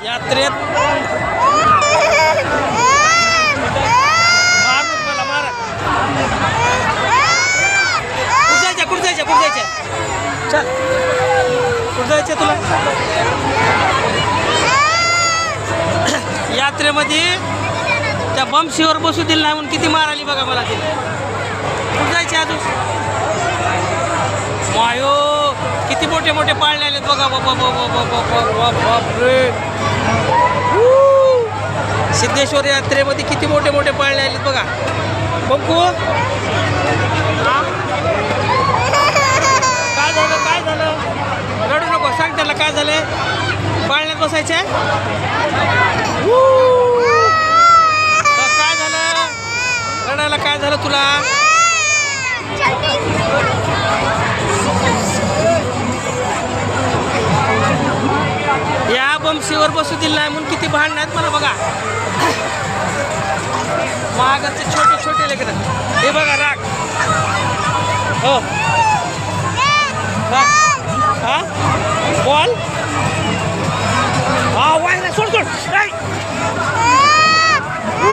यात्रेत मारा कुठं जायचं चल कुठं जायचं तुला यात्रेमध्ये त्या बमशीवर बसू दिलं नाही म्हणून किती मार आली बघा मला तिला कुठं जायचे अजून मायो किती मोठे मोठे पाळणे आलेत बघा बापरे सिद्धेश्वर यात्रेमध्ये किती मोठे मोठे पाळणे आलेत बघा बंकू काय झालं रडू नको सांग त्याला काय झालंय पाळण्यात बसायचंय काय झालं रडायला काय झालं तुला या बमशीवर बसू दिलं नाही म्हणून किती भांडण आहेत मला बघा महागाचे छोटे छोटे लेकर हे बघा राग हो हा बॉल